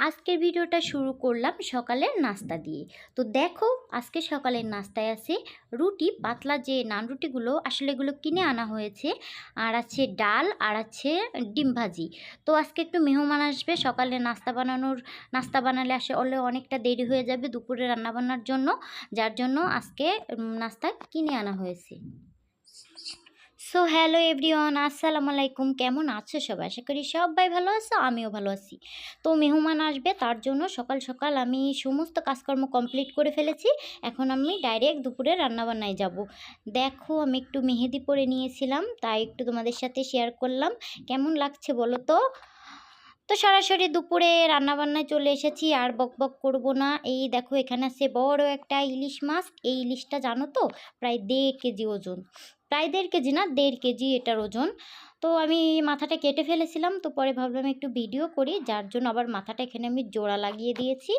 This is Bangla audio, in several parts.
আজকের ভিডিওটা শুরু করলাম সকালের নাস্তা দিয়ে। তো দেখো আজকে সকালের নাস্তায় আছে রুটি, পাতলা যে নান রুটিগুলো আসলে এগুলো কিনে আনা হয়েছে, আর আছে ডাল, আর আছে ডিম ভাজি। তো আজকে একটু মেহমান আসবে, সকালে নাস্তা বানালে আসলে অনেকটা দেরি হয়ে যাবে দুপুরে রান্নাবান্নার জন্য, যার জন্য আজকে নাস্তা কিনে আনা হয়েছে। সো হ্যালো এভরিওয়ান, আসসালামু আলাইকুম। কেমন আছো সবাই? আশা করি সবাই ভালো আছো, আমিও ভালো আছি। তো মেহমান আসবে তার জন্য সকাল সকাল আমি সমস্ত কাজকর্ম কমপ্লিট করে ফেলেছি। এখন আমি ডাইরেক্ট দুপুরে রান্নাবান্নায় যাব। দেখো আমি একটু মেহেদি পরে নিয়েছিলাম, তাই একটু তোমাদের সাথে শেয়ার করলাম। কেমন লাগছে বলো তো? তো সরাসরি দুপুরে রান্নাবান্নায় চলে এসেছি, আর বকবক করব না। এই দেখো এখানে আছে বড় একটা ইলিশ মাছ। এই ইলিশটা জানো তো প্রায় 1.5 কেজি ওজন, প্রায় 1.5 কেজি না, 1.5 কেজি এটার ওজন। তো আমি মাথাটা কেটে ফেলেছিলাম, তো পরে ভাবলাম একটু ভিডিও করি, যার জন্য আবার মাথাটা এখানে আমি জোড়া লাগিয়ে দিয়েছি।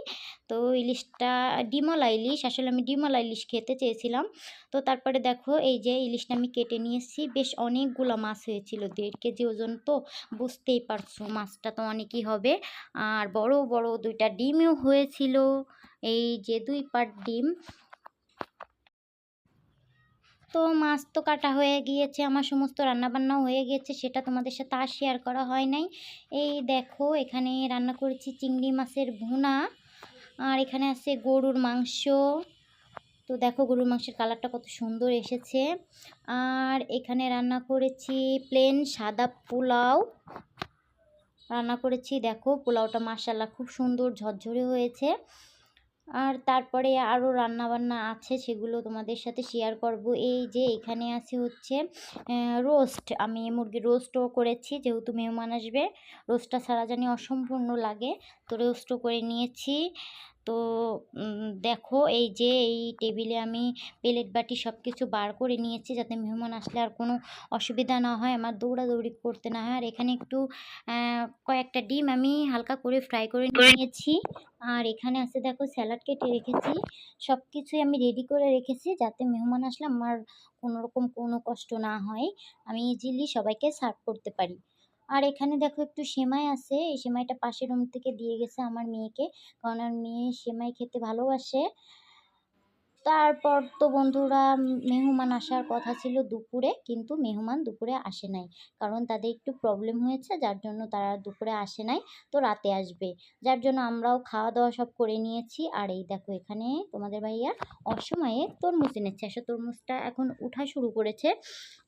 তো ইলিশটা ডিমলা ইলিশ, আসলে আমি ডিমলা ইলিশ খেতে চেয়েছিলাম। তো তারপরে দেখো এই যে ইলিশটা আমি কেটে নিয়ে এসেছি, বেশ অনেকগুলো মাছ হয়েছিল, 1.5 কেজি ওজন, তো বুঝতেই পারছো মাছটা তো অনেকই হবে। আর বড় বড় 2টা ডিমও হয়েছিল, এই যে 2 পাট ডিম। তো মাছ তো কাটা হয়ে গিয়েছে, আমার সমস্ত রান্নাবান্নাও হয়ে গিয়েছে, সেটা তোমাদের সাথে আর শেয়ার করা হয় নাই। এই দেখো এখানে রান্না করেছি চিংড়ি মাছের ভুনা, আর এখানে আছে গরুর মাংস। তো দেখো গরুর মাংসের কালারটা কত সুন্দর এসেছে। আর এখানে রান্না করেছি প্লেন সাদা পোলাও রান্না করেছি। দেখো পোলাওটা মাশাআল্লাহ খুব সুন্দর ঝরঝরে হয়েছে। আর তারপরে আরও রান্নাবান্না আছে, সেগুলো তোমাদের সাথে শেয়ার করব। এই যে এখানে আছে হচ্ছে রোস্ট, আমি মুরগির রোস্টও করেছি, যেহেতু মেহমান আসবে রোস্টটা ছাড়া জানি অসম্পূর্ণ লাগে, তো রোস্টও করে নিয়েছি। তো দেখো এই যে এই টেবিলে আমি প্লেট বাটি সব কিছু বার করে নিয়েছি, যাতে মেহমান আসলে আর কোনো অসুবিধা না হয়, আমার দৌড়াদৌড়ি করতে না হয়। আর এখানে একটু কয়েকটা ডিম আমি হালকা করে ফ্রাই করে নিয়েছি। আর এখানে আছে দেখো স্যালাড কেটে রেখেছি, সব কিছুই আমি রেডি করে রেখেছি, যাতে মেহমান আসলে আমার কোনো রকম কোনো কষ্ট না হয়, আমি ইজিলি সবাইকে সার্ভ করতে পারি। আর এখানে দেখো একটু সেমাই আছে, এই সেমাইটা পাশের রুম থেকে দিয়ে গেছে আমার মেয়েকে, কারণ আমার মেয়ে সেমাই খেতে ভালোবাসে। তারপর তো বন্ধুরা মেহমান আসার কথা ছিল দুপুরে, কিন্তু মেহমান দুপুরে আসে নাই, কারণ তাদের একটু প্রবলেম হয়েছে, যার জন্য তারা দুপুরে আসে নাই, তো রাতে আসবে। যার জন্য আমরাও খাওয়া দাওয়া সব করে নিয়েছি। আর এই দেখো এখানে তোমাদের ভাইয়া অসময়ে তরমুজ এনেছে, আসলে তরমুজটা এখন উঠা শুরু করেছে।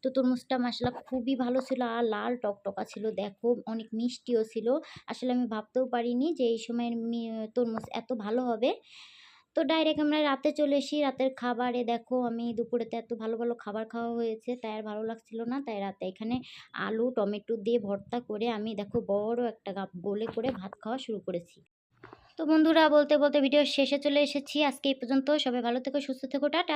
তো তরমুজটা মাসাল্লাহ খুবই ভালো ছিল, আর লাল টকটকা ছিল, দেখো অনেক মিষ্টিও ছিল। আসলে আমি ভাবতেও পারিনি যে এই সময়ের তরমুজ এত ভালো হবে। তো ডাইরেক্ট আমরা রাতে চলে এসি, রাতের খাবারে দেখো আমি দুপুরেতে এত ভালো ভালো খাবার খাওয়া হয়েছে, তাই আর ভালো লাগছিল না, তাই রাতে এখানে আলু টমেটো দিয়ে ভর্তা করে আমি দেখো বড় একটা বলে করে ভাত খাওয়া শুরু করেছি। তো বন্ধুরা বলতে বলতে ভিডিও শেষে চলে এসেছি, আজকে এই পর্যন্ত। সবাই ভালো থেকো, সুস্থ থেকো, টাটা।